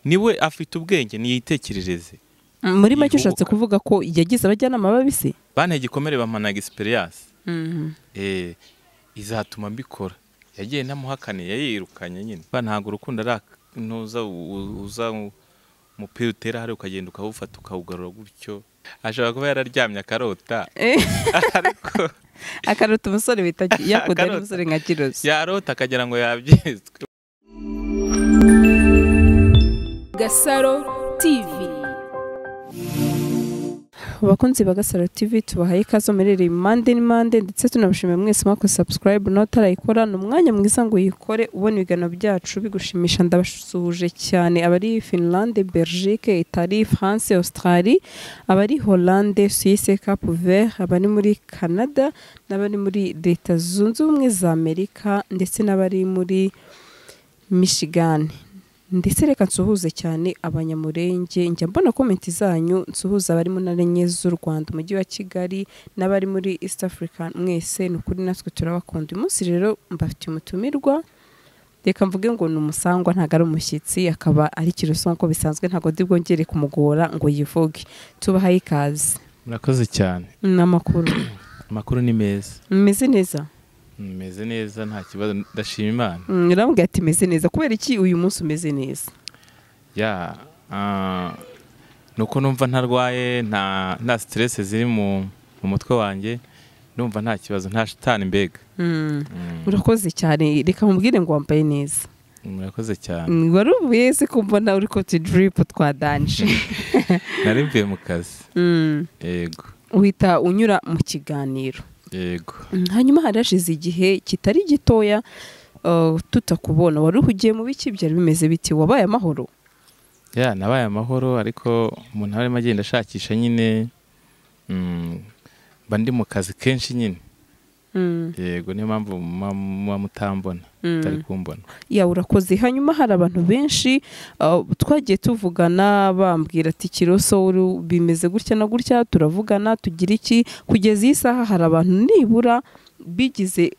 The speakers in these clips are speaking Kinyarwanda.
niwe afite ubwenge niyitekerereze. Muri make ushatse kuvuga ko yagize abajyanama babise bane gikomere bamana experience izatuma mbikora. Yagiye namuhakane yayirukanye nyine ntago urukundo ari ntuza uza umupira utera hari ukagenda ukawufata ukawugarura gutyo. Ashobora kuba yararyamye akarota ariko akarota umusore bita yakudera umusore nka Kiroso yarota akagira ngo yabyizwe. Gasaro TV. Bakunzi ba Gasaro TV tubahaye ikaze muri Mande ndetse tunabashimiye mwese mwako subscribe no tarayikora numwanya mwiza ngo yikore ubona ibigano byacu bigushimisha. Ndabasuhuje cyane abari Finland, Belgique, Italie, France, Australie, abari Hollande, Suisse, Cap Vert, abari muri Canada, n'abari muri Leta Zunze Ubumwe za Amerika ndetse n'abari muri Michigan. Ndetse reka nsuhuze cyane abanyamurenge njya mbona comment zanyu nsuhuza abari mu ntara enye z'u Rwanda umujyi wa Kigali n'abari muri East Africa mwese n'ukuri natwe turabakunda. Umunsi rero mbafitiye umutumirwa reka mvuge ngo numusangwa ntago ari umushyitsi akaba ari Kiroso nko bisanzwe ntago ndi bwongere kumugora ngo yivuge. Tubahaye ikaze. Murakoze cyane. Amakuru ni meza. Meze neza. Meze neza nta kibazo ndashima Imana. Nirambwiye ati meze neza kubera iki uyu munsi umeze neza? Nuko numva ntarwaye nta stress ziri mu mutwe wanjye, numva nta kibazo nta shitani mbega. Urakoze cyane reka mubwire ngo wambaye neza. Murakoze cyane. Wari uvuye se kumbona uri ko drip twadanje. Nari mvuye mu kazi. Yego. Uhita unyura mu kiganiro. Yego. Hanyuma harashize igihe kitari gitoya tutakubona. Wari uhugiye mu biki byari bimeze biti? Wabaye amahoro? Nabaye amahoro ariko umuntu arimo agenda ashakisha nyine bandi mu kazi kenshi nyine. Yego niyo mpamvu mutambona tari kumbona. Urakoze. Hanyuma hari abantu benshi twagiye tuvugana bambwira ati Kiroso bimeze gutya na gutya turavugana tugira iki kugeza iyi saha. Hari abantu nibura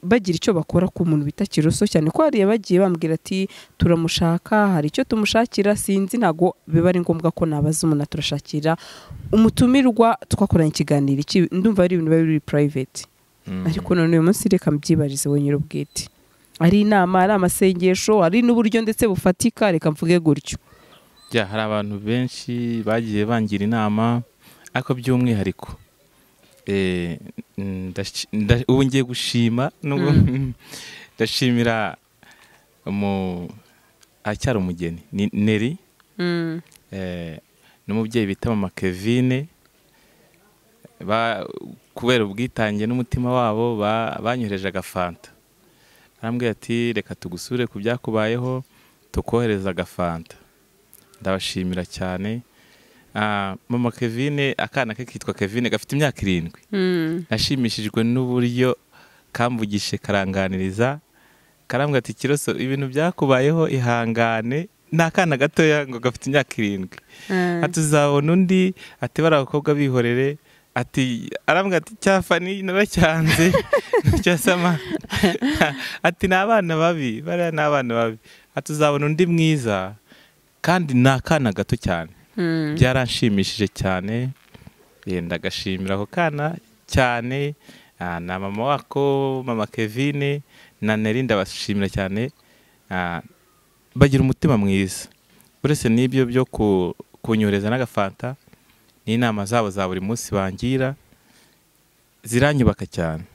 bagira icyo bakora ku muntu bita Kiroso cyane ko hari bagiye bambwira ati turamushaka hari icyo tumushakira sinzi ntago biba ari ngombwa ko nabaza umuntu turashakira umutumirwa twakoranye ikiganiro ndumva ari ibintu biri private. Ariko none uyu munsi reka mbyibarize wenyine ubwite. Ari inama ari amasengesho ari n'uburyo ndetse bufatika reka mvuge gutyo. Hari abantu benshi bagiye bangira inama ariko by'umwihariko ubu ngiye gushima ndashimira acyari umugeni Neri n'umubyeyi bita mama Kevine kubera ubwitange n'umutima wabo banyohereje agafanta. Arambwira ati reka tugusure ku byakubayeho tukohereza agafanta. Ndabashimira cyane. Mama Kevine akana ke kitwa Kevine gafite imyaka 7. Nashimishijwe n'uburyo kamvugishe karanganiriza. Karambwira ati Kiroso ibintu byakubayeho ihangane nakana gatoya ngo gafite imyaka 7. Atuzabona undi ati barakobwa bihorere. Ati arambwira ati cyafani naracyanze cyasama ati nabana babi bara nabana babi atuzabona undi mwiza kandi nakana gato cyane. Byaranshimishije cyane ndagashimira ko kana cyane na mama wako mama Kevine na Neri ndabashimira cyane. Bagira umutima mwiza uretse n'ibyo byo kunyoreza n'agafanta n'inama zabo za buri munsi bangira ziranyubaka cyane.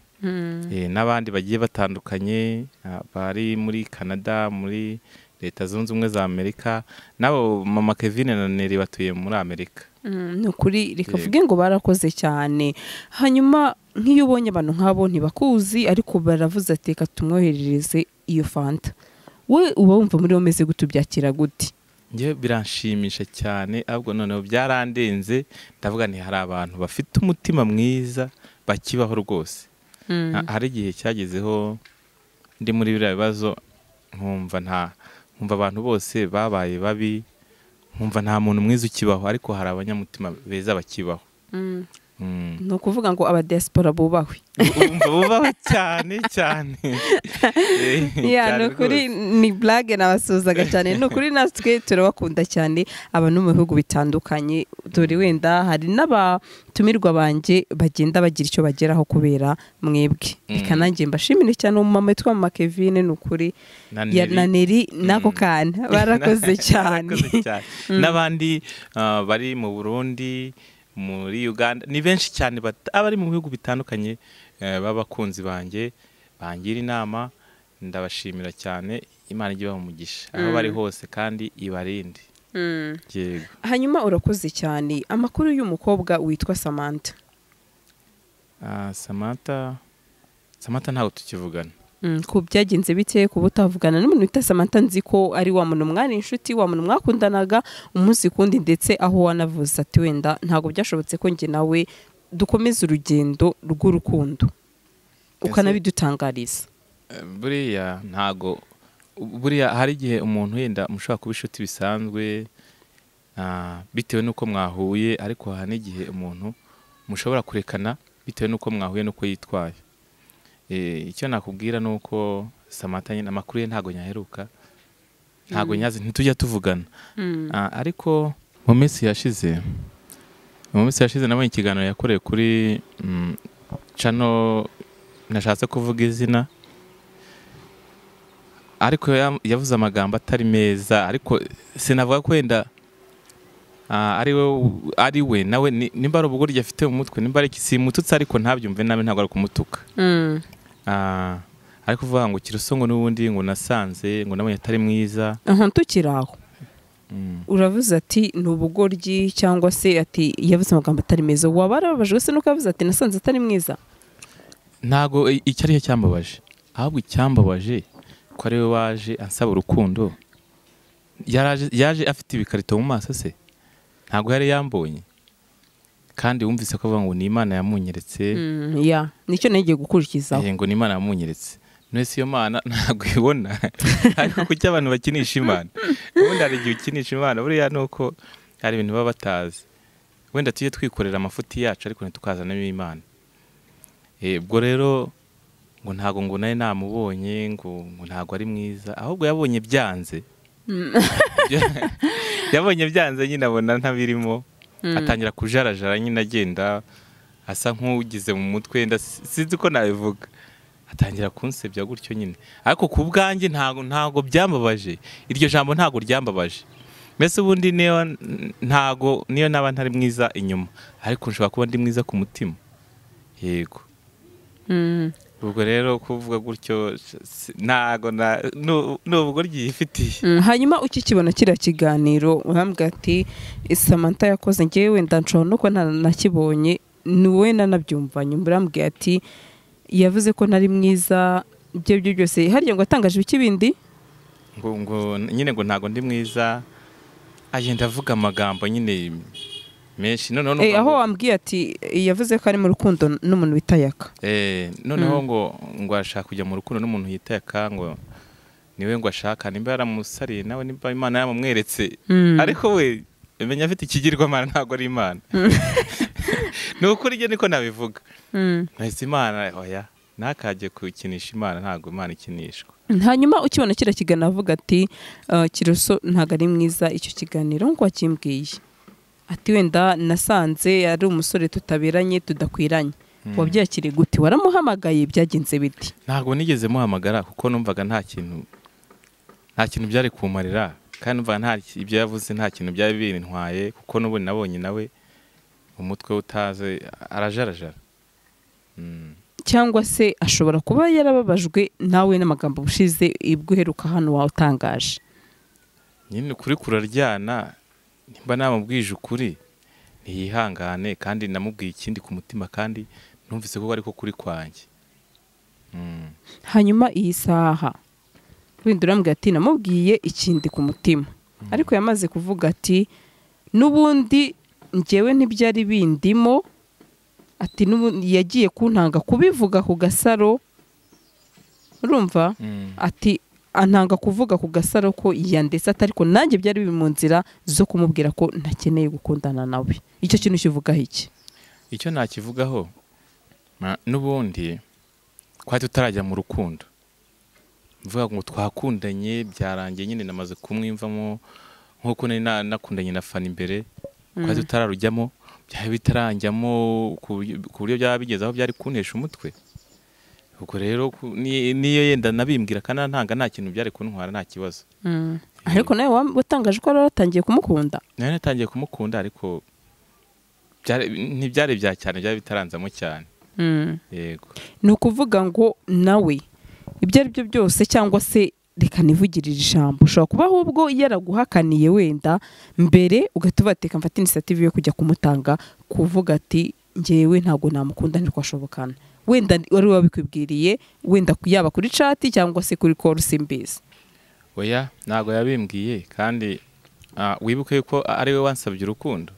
N'abandi bagiye batandukanye bari muri Canada muri Leta Zunze Ubumwe za Amerika nabo mama Kevine na Neri batuye muri Amerika. Nukuri reka vuge ngo barakoze cyane. Hanyuma nk'iyo ubonye abantu nk'abo ntibakuzi ariko baravuze ati reka tumwoherereze iyo fanta, we uba wumva muri umeze gutubyakira gute? Nje biranshimisha cyane ahubwo noneho byarandenze ndavuga nti hari abantu bafite umutima mwiza bakibaho rwose. Hari igihe cyagezeho ndi muri biriya bibazo nkumva abantu bose babaye babi nkumva nta muntu mwiza ukibaho ariko hari abanyamutima beza bakibaho. ni ukuvuga ngo aba diaspora bubahwe bubahwe cyane cyane ya nukuri ni blague nabasuzaga cyane nukuri natwe turabakunda cyane abantu mu bihugu bitandukanye dore wenda hari n'abatumirwa banje bagenda bagira icyo bageraho kubera mwebwe reka nanjye mbashimire cyane umumama witwa mama Kevin nukuri ya Naneri nako kana barakoze cyane n'abandi bari mu Burundi muri Uganda ni benshi cyane abari mu bihugu bitandukanye babakunzi banjye bangira inama ndabashimira cyane Imana ijye umugisha aho bari hose kandi ibarinde yego. Hanyuma urakoze cyane amakuru y'umukobwa witwa Samantha. Samantha ntago tukivugana. Ku byagenze bite ku butavugana n'umuntu wita Samantha nzi ko ari wa muntu mwari inshuti wa muntu mwakundanaga umunsi kundi ndetse aho wanavuze ati wenda ntago byashobotse ko nge nawe dukomeza urugendo rw'urukundo ukanabidutangariza. Buriya hari igihe umuntu yenda mushobora kuba inshuti bisanzwe bitewe n'uko mwahuye ariko hari n'igihe umuntu mushobora kurekana bitewe n'uko mwahuye n'uko yitwaye. Icyo nakubwira nuko Samantha nyine amakuru ye ntago nyaheruka ntago nyazi ntitujya tuvugana ariko mu minsi yashize nabonye ikiganiro yakoreye kuri channel nashatse kuvuga izina ariko yavuze amagambo atari meza ariko sinavuga ko wenda ari we nawe nimba ari ubugoryi afite mu mutwe nimba ari kisimututse ariko ntabyumve nabe ntago ari kumutuka ariko uvuga ngo Kiroso ngo n'ubundi ngo nasanze ngo nabonye atari mwiza tukiraho uravuze ati ni ubugoryi cyangwa se ati yavuze amagambo atari meza wabarabajwe se nuko yavuze ati nasanze atari mwiza ntago icyo ari cyo cyambabaje ahubwo icyambabaje ko ari we waje ansaba urukundo yaje afite ibikarito mu maso se ntago yari yambonye kandi wumvise ko avuga ngo ni Imana yamunyeretse nicyo nagiye gukurikizaho ngo ni Imana yamunyeretse nese iyo Mana ntago ibona ariko kuki abantu bakinisha Imana ubundi hari igihe ukinisha Imana buriya nuko hari ibintu baba batazi wenda tujye twikorera amafuti yacu ariko ntitukazanamo Imana. Ubwo rero ngo ntago ngo naye namubonye ngo ntago ari mwiza ahubwo yabonye byanze yabonye byanze nyine abona ntabirimo atangira kujarajara nyine agenda asa nk'ugize mu mutwe sinzi ko nabivuga atangira kunsebya gutyo nyine ariko ku bwanjye ntago byambabaje iryo jambo ntago ryambabaje mbese ubundi niyo naba ntari mwiza inyuma ariko nshobora kuba ndi mwiza ku mutima yego. Ubwo rero kuvuga gutyo ntago n'ubwo ryifitiye. Hanyuma ukikibona kira kiganiro urambwira ati Samantha yakoze ngewe ndanshobora no ko nakibonye ni wowe nanabyumvanye urambwira ati yavuze ko ntari mwiza ibyo byose harya ngo atangaje ikibindi ngo nyine ngo ntago ndi mwiza agenda avuga amagambo nyine menshi aho wambwiye ati yavuze ko ari mu rukundo n'umuntu witayaka noneho ngo ashaka kujya mu rukundo n'umuntu yitayaka ngo niwe ngo ashaka nimba yaramusariye nawe nimba Imana yamumweretse ariko we menya afite ikigirwamana ntago ari Imana nukuri je niko nabivuga nahise Imana oya nakaje kukinisha Imana ntago Imana ikinishwa. Hanyuma ukibona kira kigana avuga ati Kiroso ntago ari mwiza icyo kiganiro ngo akimbwiye ati wenda nasanze ari umusore tutaberanye tudakwiranye wabyakiriye gute waramuhamagaye byagenze biti? Ntago nigeze muhamagara kuko numvaga nta kintu byari kumarira kandi numvaga ibyo yavuze nta kintu byari bintwaye kuko n'ubu nabonye nawe umutwe utaze arajarajara cyangwa se ashobora kuba yarababajwe nawe n'amagambo bushize ibguheruka hano wawutangaje nyine kuri kuraryana nimba namubwije ukuri ntiyihangane kandi namubwiye ikindi ku mutima kandi numvise ko ariko kuri kwanjye. Hanyuma iyi saha wenda urambwira ati namubwiye ikindi ku mutima ariko yamaze kuvuga ati n'ubundi njyewe ntibyari bindimo ati yagiye kuntanga kubivuga ku gasaro urumva ati antanga kuvuga ku gasaro ko yandetse atariko nanjye byari biri mu nzira zo kumubwira ko ntakeneye gukundana nawe icyo kintu kivugaho iki? icyo nakivugaho n'ubundi twari tutarajya mu rukundo, mvuga ngo twakundanye byarangiye nyine namaze kumwimvamo nk'uko nari nakundanye na Fani imbere, twari tutararujyamo byari bitaranjyamo ku buryo byaba bigeze aho byari kuntesha umutwe. Ubwo rero niyo yenda nabimbwira kandi ntanga nta kintu byari kuntwara nta kibazo. Ariko nawe watangaje ko waratangiye kumukunda? Nawe natangiye kumukunda ariko ntibyari bya cyane, byari bitaranzamo cyane. Yego. Ni ukuvuga ngo nawe ibyo ari byo byose cyangwa se reka nivugirire ijambo, ushobora kuba ahubwo yaraguhakaniye wenda mbere ugahita ubateka mfata initiative yo kujya kumutanga kuvuga ati njyewe ntabwo namukunda ntikwashobokana, wenda wari wabikwibwiriye wenda yaba kuri chat cyangwa se kuri call simbizi? Oya, ntabwo yabimbwiye kandi wibuke ko ari we wansabye urukundo.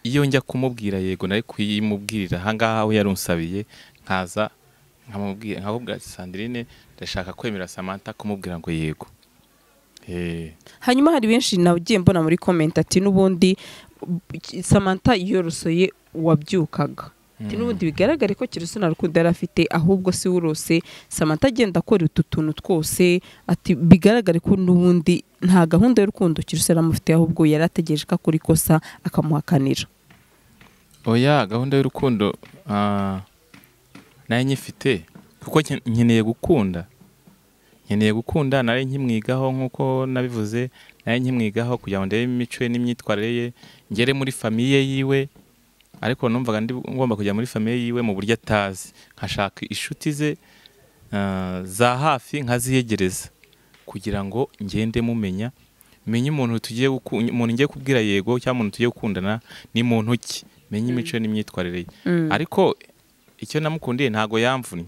Iyo njya kumubwira yego nari kuyimubwirira ahangaha aho yarunsabiye nkaza nkabubwira ati Sandrine ndashaka kwemera Samantha kumubwira ngo yego. Hanyuma hari benshi nagiye mbona muri comment ati n'ubundi Samantha yorosoye wabyukaga, ati n'ubundi bigaragare ko Kiroso na rukundo yari afite ahubwo si urose Samantha agenda akora utu tuntu twose, ati bigaragare ko n'ubundi nta gahunda y'urukundo Kiroso yaramufite ahubwo yarategereje ko akora ikosa akamuhakanira. Oya, gahunda y'urukundo nayo nyifite kuko nkeneye gukunda nari nkimwigaho nk'uko nabivuze, nari nkimwigaho kugira ngo ndebe imico ye n'imyitwarire ye, ngere muri famiye yiwe, ariko numvaga ngomba kujya muri famiye yiwe mu buryo atazi, nkashaka inshuti ze za hafi nkaziyegereza kugira ngo ngende mumenya, menye umuntu ngiye kubwira yego cyangwa umuntu tugiye gukundana ni muntu ki, menye imico n'imyitwarire ye. Ariko icyo namukundiye ntago yamvunnye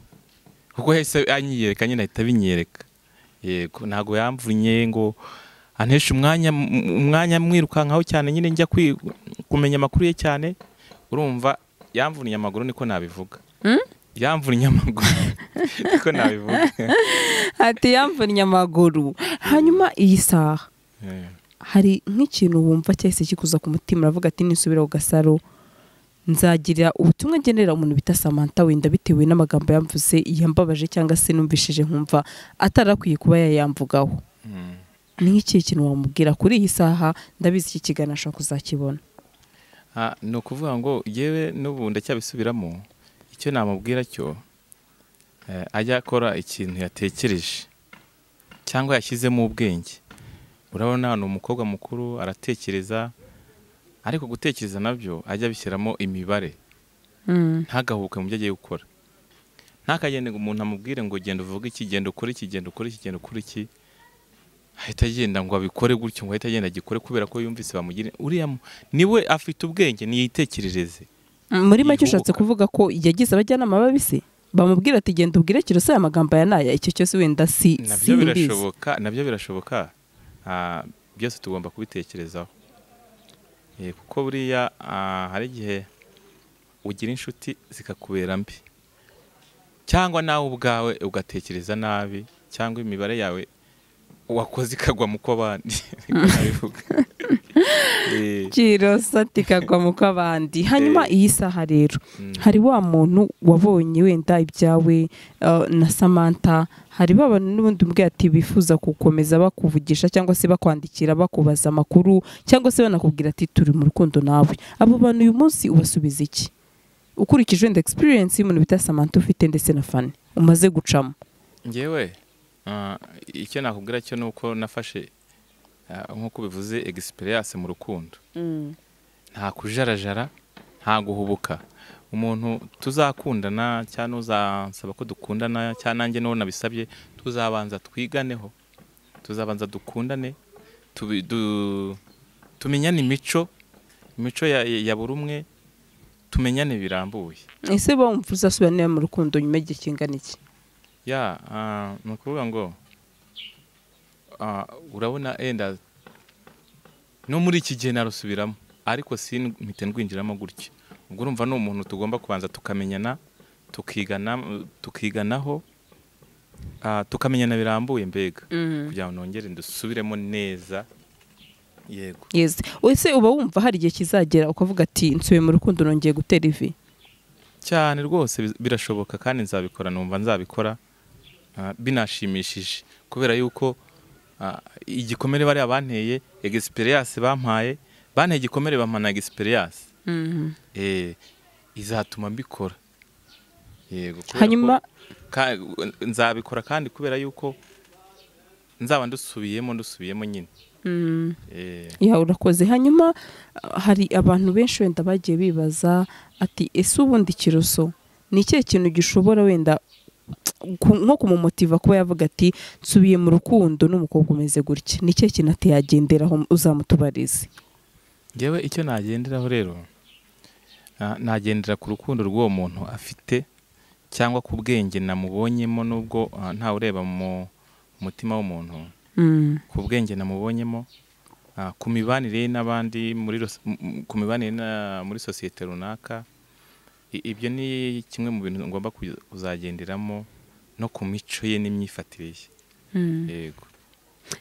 kuko yahise anyiyereka nyine ahita binyereka. Yego, ntago yamvunnye ngo anteshe umwanya mwirukankaho cyane nyine njya kumenya amakuru ye cyane. Urumva yamvunnye amaguru niko nabivuga. Yamvunnye amaguru niko nabivuga. Ati yamvunnye amaguru. Hanyuma iyi saha hari nk'ikintu wumva cyahise kikuza ku mutima uravuga ati nisubira ku Gasaro nzagira ubutumwa ngenera umuntu bita Samantha wenda bitewe n'amagambo yamvuze yambabaje cyangwa se numvishije nkumva atarakwiye kuba yayamvugaho? Ni nk'iki kintu wamubwira kuri iyi saha? Ndabizi iki kiganiro ashobora kuzakibona. Ni ukuvuga ngo yewe n'ubu ndacyabisubiramo, icyo namubwira cyo ajya akora ikintu yatekereje cyangwa yashyizemo ubwenge. Urabona ni umukobwa mukuru aratekereza, ariko gutekereza nabyo ajya bishyiramo imibare, ntagahuke mu byo agiye gukora. Ntakagende ngo umuntu amubwire ngo genda uvuge iki, genda ukore iki, genda ukore iki, genda ukore iki, ahita agenda ngo abikore gutyo, ngo ahita agenda agikore kubera ko yumvise bamugire. Uriya niwe afite ubwenge, niyitekerereze. Muri make ushatse kuvuga ko yagize abajyanama babise bamubwira ati genda ubwire Kiroso aya magambo ya naya, icyo cyose wenda si nabyo birashoboka. Byose tugomba kubitekerezaho. Kuko buriya hari igihe ugira inshuti zikakubera mbi, cyangwa nawe ubwawe ugatekereza nabi, cyangwa imibare yawe wakoze ikagwa mu kw'abandi. Kiroso ati kagwa mu kw'abandi. Hanyuma iyi saha rero hari wa muntu wabonye wenda ibyawe na Samantha, hari babana n'ubundi mbwe ati bifuza gukomeza bakuvugisha cyangwa se bakwandikira bakubaza amakuru cyangwa se banakubwira ati turi mu rukundo nawe. Abo bantu uyu munsi ubasubiza iki ukurikije wenda experience y'umuntu bita Samantha ufite ndetse na Fani umaze gucamo? Ngewe icyo nakubwira cyo nuko nafashe nk'uko bivuze experience mu rukundo. Nta kujarajara, nta guhubuka. Umuntu tuzakundana cyane uzansaba ko dukundana cyane nanjye no nabisabye, tuzabanza twiganeho, tuzabanza dukundane, tumenyane imico ya buri umwe, tumenyane birambuye. Ese bumva uzasubira mu rukundo nyuma y'igihe kingana iki? Ni ukuvuga ngo urabona enda no muri iki gihe narusubiramo, ariko mpite ndwinjiramo gutya. Ubwo urumva ni umuntu tugomba kubanza tukamenyana, tukiganaho, tukamenyana birambuye mbega, kugira ngo nongere ndusubiremo neza. Yego. Yes. Ese uba wumva hari igihe kizagera ukavuga ati nsubiye mu rukundo nongeye gutera ivi? cyane rwose birashoboka kandi nzabikora, numva nzabikora binashimishije kubera yuko igikomere bari abanteye experience banteye igikomere bampana experience izatuma mbikora. Yego, hanyuma nzabikora kandi kubera yuko nzaba ndusubiyemo nyine. ya urakoze. Hanyuma hari abantu benshi wenda bagiye bibaza ati ese ubundi Kiroso ni ikihe kintu gishobora wenda nko kumumotiva kuba yavuga ati nsubiye mu rukundo n'umukobwa umeze gutya, ni ikihe kintu ati yagenderaho uzamutubarize? Ngewe icyo nagenderaho rero nagendera ku rukundo rw'uwo muntu afite cyangwa ku bwenge namubonyemo, nubwo ntawe ureba mu mutima w'umuntu, ku bwenge namubonyemo, ku mibanire n'abandi ku mibanire muri sosiyete runaka. Ibyo ni kimwe mu bintu ngomba kuzagenderamo, no ku mico ye n'imyifatire ye. Yego.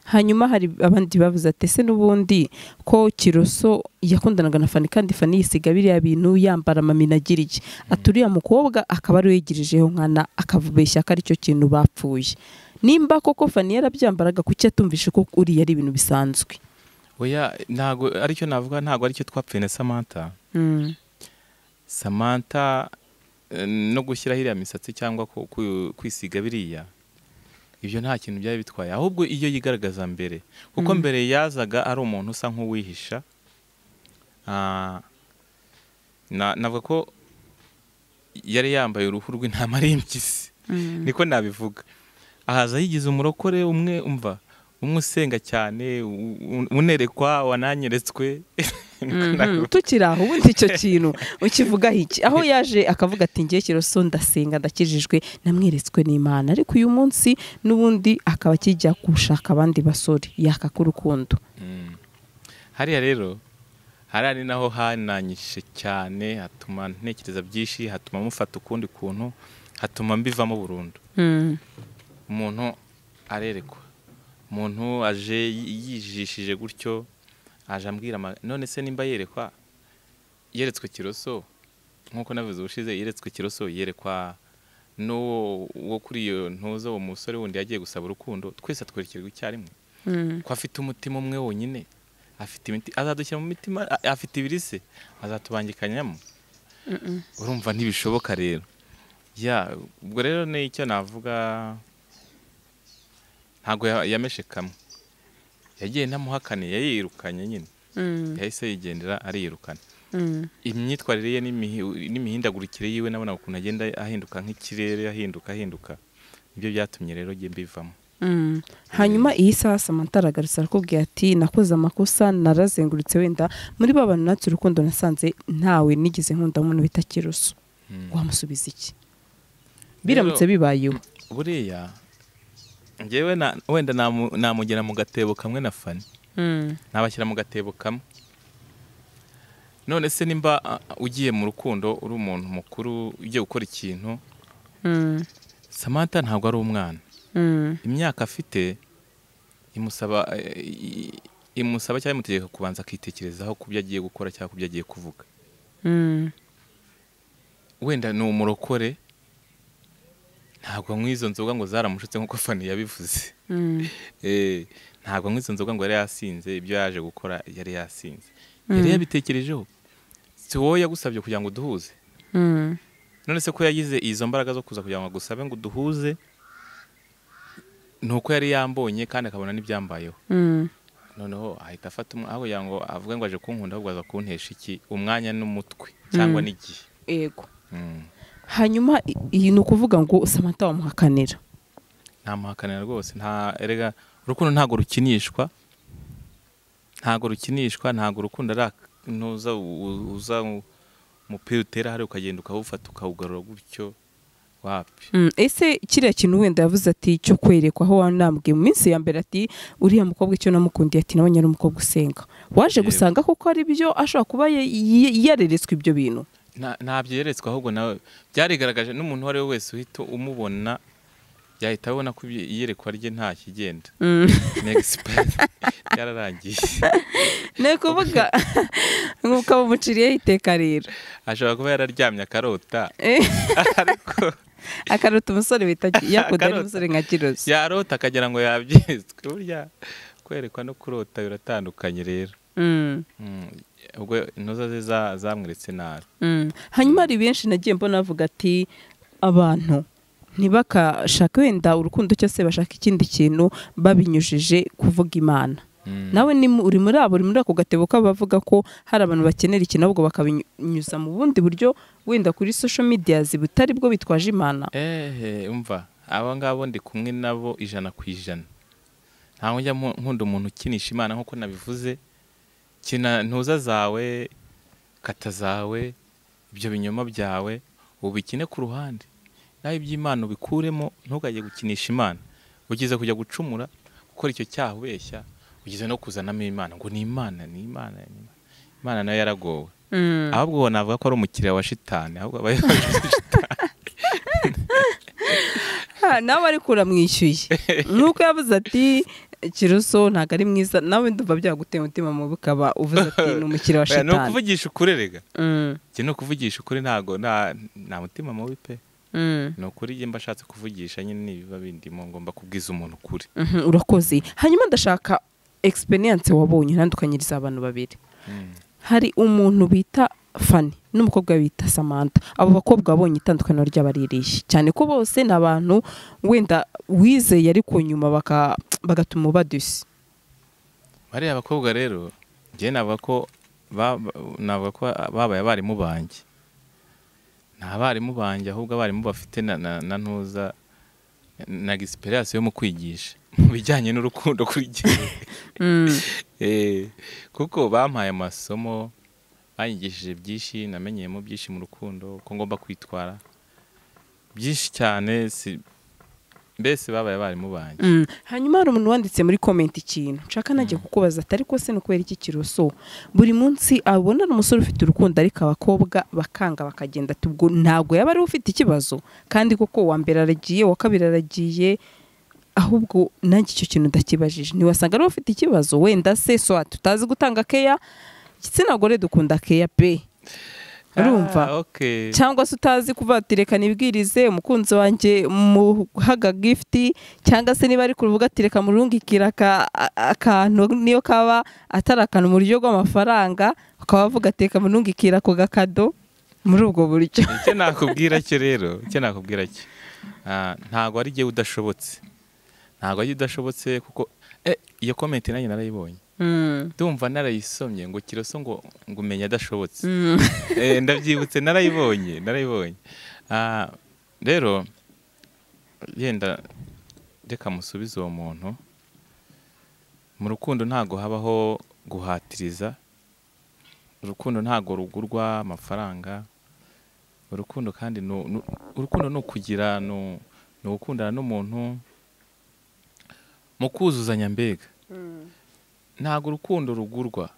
Hanyuma hari abandi bavuze ati ese n'ubundi ko Kiroso yakundanaga na Fani kandi Fani yisiga biriya bintu yambara amamina agira iki, aturiya mukobwa akaba ari wigirijeho nkana akavubeshya ko ari cyo kintu bapfuye. Nimba koko Fani yarabyambaraga kuki atumvishe ko uri yari ibintu bisanzwe? Oya, ntago aricyo navuga, ntago aricyo twapfuye na Samantha. Samantha no gushyira hiriya misatsi cyangwa kwisiga biriya, ibyo nta kintu byari bitwaye, ahubwo iyo yigaragaza mbere, kuko mbere yazaga ari umuntu usa nk'uwihisha. Navuga ko yari yambaye uruhu rw'intama n'impyisi, niko nabivuga. Ahaza yigize umurokore umwe, umva, umwe usenga cyane, unerekwa, wananyeretswe. Tukiri aho ubundi icyo kintu ukivugaho iki? Aho yaje akavuga ati ngiye Kiroso ndasenga ndakijijwe namweretswe n'Imana, ariko uyu munsi n'ubundi akaba kijya gushaka abandi basore yaka ku rukundo. Hariya rero harari naho hananyishe cyane, hatuma ntekereza byinshi, hatuma mufata ukundi kuntu, hatuma mbivamo burundu. Umuntu arerekwa, umuntu aje yijishije gutyo, aje ambwira none se nimba yeretswe Kiroso nkuko navuze ubushize, yeretswe Kiroso yerekwa wo kuri iyo ntuzo, uwo musore wundi yagiye gusaba urukundo, twese twerekerwa icyarimwe, ko afite umutima umwe wonyine, afite imiti azadushyira mu mitima, afite ibirise azatubangikanyamo. Urumva ntibishoboka rero. Ubwo rero ni icyo navuga, ntago yameshe kamwe, yagiye ntamuhakane, yayirukanye nyine, yahise yigendera ariyirukana. Imyitwarire ye n'imihindagurikire yiwe nabona ukuntu agenda ahinduka nk'ikirere, ahinduka, nibyo byatumye rero ngiye mbivamo. Hanyuma iyi saha Samantha aragarutse arakubwira ati nakoze amakosa, narazengurutse, wenda muri ba bantu natse urukundo nasanze ntawe nigeze nkunda umuntu bita Kiroso, wamusubiza iki biramutse bibayeho? Buriya ngewe wenda namugera mu gatebo kamwe na Fani, nabashyira mu gatebo kamwe. None se nimba ugiye mu rukundo uri umuntu mukuru ugiye gukora ikintu, Samantha ntabwo ari umwana, imyaka afite imusaba cyangwa imutegeka kubanza akitekerezaho ku byo agiye gukora cyangwa ku byo agiye kuvuga. Wenda ni umurokore, ntabwo nk'izo nzoga ngo zaramushutse nk'uko Fani yabivuze. Ntabwo nk'izo nzoga ngo yari yasinze, ibyo yaje gukora yari yasinze, yari yabitekerejeho. Si wowe yagusabye kugira ngo duhuze? None se ko yagize izo mbaraga zo kuza kugira ngo agusabe ngo duhuze, nuko yari yambonye kandi akabona n'ibyambayeho. Noneho ahita afata aho kugira ngo avuge ngo aje kunkunda, ahubwo aza kuntesha iki umwanya n'umutwe cyangwa n'igihe. Yego. Hanyuma iyi ni ukuvuga ngo Samantha wamuhakanira? Ntamuhakanira rwose, erega urukundo ntago rukinishwa, ntago urukundo ari ntuza uza umupira utera hari ukagenda ukawufata ukawugarura gutyo, wapi. Ese kiriya kintu wenda yavuze ati cyo kwerekwa, aho wanambwiye mu minsi ya mbere ati uriya mukobwa icyo namukundiye ati nabonye ari umukobwa usenga, waje gusanga koko ari byo ashobora kuba yareretswe ibyo bintu? Ntabyo yeretswe, ahubwo nawe byarigaragaje n'umuntu wari wese uhita umubona yahita abona ko iyerekwa rye nta kigenda next yararangiye ne kuvuga nk'uko umuciriye iteka rero ashobora kuba yararyamye akarota ariko akarota umusore bita yakunda n'umusore nka Kiroso yarota akagira ngo yabyizwe burya kwerekwa no kurota biratandukanye rero ubwo intuza ze zamweretse nabi hanyuma ari benshi nagiye mbona avuga ati abantu ntibakashaka wenda urukundo cyose bashaka ikindi kintu babinyujije kuvuga Imana nawe uri muri ako gatebo k'abavuga ko hari abantu bakenera ikintu ahubwo bakabinyuza mu bundi buryo wenda kuri social media butari bwo bitwaje Imana umva aba ngabo ndi kumwe nabo 100%. ntaho njya nkunda umuntu ukinisha Imana nk'uko nabivuze kina ntuza zawe kata zawe ibyo binyoma byawe ubikine ku ruhande nawe iby'Imana ubikuremo ntugajye gukinisha Imana ugize kujya gucumura gukora icyo cyaha ubeshya ugize no kuzanamo Imana ngo ni Imana nayo yaragowe ahubwo navuga ko ari umukiriya washitani ahubwo abaye nawe ari kuramwishyuye nuko yavuze ati Kiroso ntago ari mwiza nawe ndumva byaguteye umutima mu bukaba uvuze ati ni umukiriya wa shitani no kuvugisha ukuri rega no kuvugisha ukuri ntago nta mutima mubi pe no kuri je mbashatse kuvugisha nyine nibiba bindimo ngomba kubwiza umuntu kuri urakoze hanyuma ndashaka experience wabonye ntandukanyiriza abantu babiri hari umuntu bita Fanny n'umukobwa bita Samantha abo bakobwa babonye itandukaniro ry'abaririye cyane ko bose nabantu wenda wizeye ariko nyuma bagatuma badusi bari abakobwa rero je navuga ko babaye abarimu banjye ntabarimu banjye ahubwo abarimu bafite na ntuza na experience yo mu kwigisha mu bijyanye n'urukundo kuri kuko bampaye amasomo banyigishije byinshi namenyeyemo byinshi mu rukundo ko ngomba kwitwara byinshi cyane mbese babaye abarimu banjye hanyuma hari umuntu wanditse muri comment ikintu nshaka najye kukubaza atari ko se no kubera iki Kiroso buri munsi abona umusore ufite urukundo ariko abakobwa bakanga bakagenda tubwo ntago yaba ari ufite ikibazo kandi koko wa mbere aragiye wa kabiri aragiye ahubwo nanjye icyo kintu ndakibajije niwasanga ari ufite ikibazo wenda se so tutazi gutanga keya igitsina gore dukunda keya pe urumva cyangwa se utazi kuvatireka nibwirize umukunzi wanjye muhaga gift cyangwa se niba ari kuruvuga atireka murungikira akantu niyo kaba atarakana mu buryo bw'amafaranga ukaba bavuga ateka murungikira ko gakado muri ubwo buryo icyo nakubwira cyo rero ntago ari giye udashobotse kuko iyo comment nanjye narayibonye ndumva narayisomye ngo Kiroso ngo umenya adashobotse ndabyibutse narayibonye rero yenda reka musubize uwo muntu mu rukundo ntago habaho guhatiriza urukundo ntago rugurwa amafaranga urukundo kandi urukundo no kugira no gukundana n'umuntu mu kuzuzanya mbega ntago urukundo rugurwa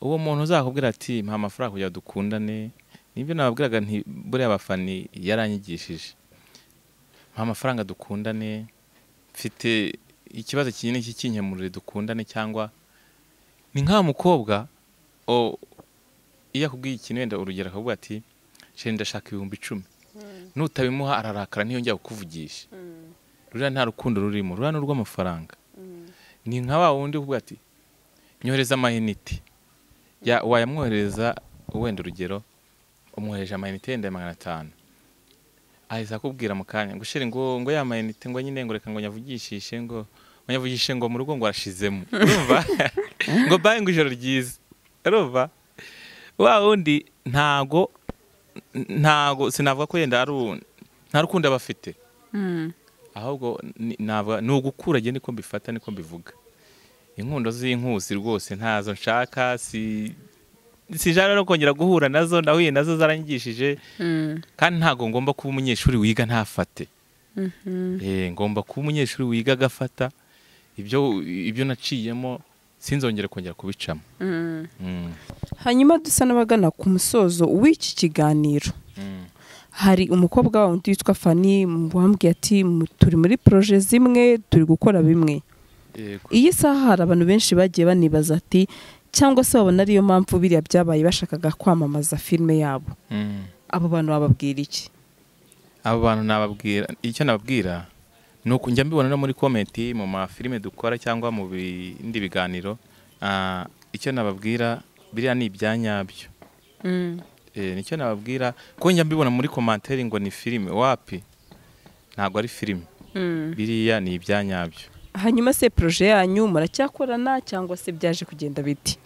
uwo muntu uzakubwira ati mpa amafaranga kugira dukundane nibyo nababwiraga nti buriya abafani yaranyigishije mpa amafaranga dukundane mfite ikibazo kinini cy'ikinyamurire dukundane cyangwa ni nka mukobwa iyo akubwiye ikintu wenda urugero akavuga ati sheri ndashaka 10,000 nutabimuha ararakara ntiyongera kukuvugisha ruriya nta rukundo rurimo ruriya n'urw'amafaranga ni nka wa wundi uvuga ati nyohereza amayinite wayamwohereza wenda urugero umwohereje amayinite yenda 500 aheza akubwira mu kanya ngo sheri ngo ya mayinite ngo nyine ngo reka ngo nyavugishishe ngo mu rugo ngo arashizemo urumva ngo baye ngo ijoro ryiza urumva wa wundi ntago sinavuga ko yenda nta rukundo abafite ahubwo ni ugukura agenda niko mbifata niko mbivuga inkundo z'inkusi rwose ntazo nshaka sijana no kongera guhura nazo nahuye nazo zaranyigishije kandi ntago ngomba kuba umunyeshuri wiga ntafate ngomba kuba umunyeshuri wiga agafata ibyo naciyemo sinzongere kongera kubicamo hanyuma dusa n'abagana ku musozo w'iki kiganiro hari umukobwa wundi witwa Fanny wambwiye ati turi muri projet zimwe turi gukora bimwe. Iyi saha hari abantu benshi bagiye banibaza ati cyangwa se babona ariyo mpamvu biriya byabaye bashakaga kwamamaza filme yabo. Abo bantu bababwira iki? Abo bantu nababwira icyo nababwira nuko njya mbibona no muri comment mu mafilme dukora cyangwa mu bindi biganiro. Icyo nababwira biriya ni ibyanyabyo. Nicyo nababwira ko njya mbibona muri commentaire ngo ni filme wapi ntago ari filme. Biriya ni ibyanyabyo. Hanyuma se projet yanyu muracyakorana cyangwa se byaje kugenda biti?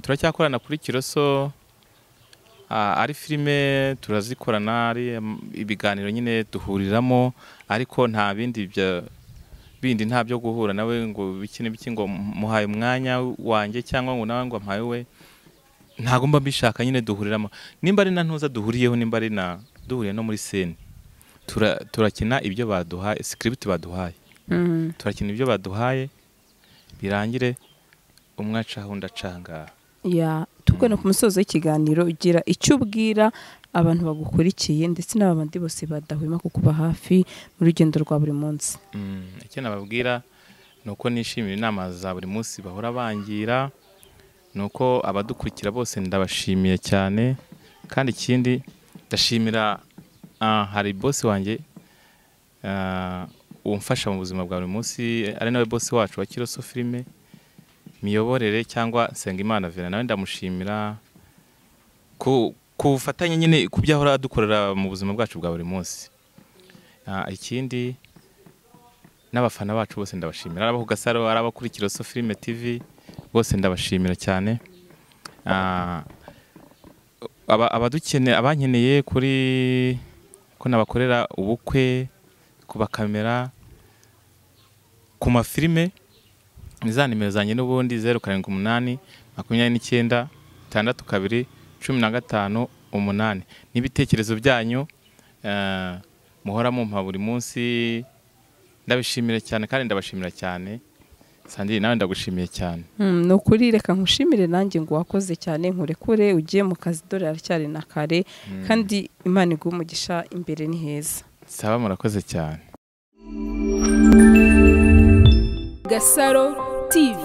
Turacyakorana kuri Kiroso. Ari filme turazikorana, ari ibiganiro nyine duhuriramo, ariko nta bindi nta byo guhura nawe ngo biki ngo muhaye umwanya wanjye cyangwa ngo nawe ngo mpaye we. Ntago mba bishaka nyine duhuriramo. Nimba ari na ntuza duhuriyeho, nimba ari na duhuriye no muri scene. Turakina ibyo baduhaye, script baduhaye. Turakina ibyo baduhaye birangire umwaca hunda canga. Tugana ku musozo w'ikiganiro ugira icyo ubwira abantu bagukurikiye ndetse n'abandi bose badahwema kukuba hafi mu rugendo rwa buri munsi. Icyo nababwira nuko nishimira inama za buri munsi bahora bangira, nuko abadukurikira bose ndabashimiye cyane, kandi ikindi ndashimira hari boss wanjye umfasha mu buzima bwa buri munsi, ari nawe boss wacu wa Kiroso filme miyoborere cyangwa Nsengimana Vera, nawe ndamushimira kufatanya nyine kubyahora dukorera mu buzima bwacu bwa buri munsi. Ikindi n'abafana bacu bose ndabashimira, abo ku Gasaro, araba kuri Kiroso Filme TV bose ndabashimira cyane. Abadukeneye, abankeneye kuri ko nabakorera ubukwe, kuba kamera, ku mafilme za nimero zanjye n'ubundi 078 29 62 15 8. N'ibitekerezo byanyu muhora mumpa buri munsi, ndabishimira cyane kandi ndabashimira cyane. Sandi nawe ndagushimiye cyane. Nukuri reka nkushimire nanjye ngo wakoze cyane, nkurekure ugiye mu kazi dore aracyari na kare, kandi Imana iguhe umugisha, imbere ni heza. Saba murakoze cyane. Gasaro TV.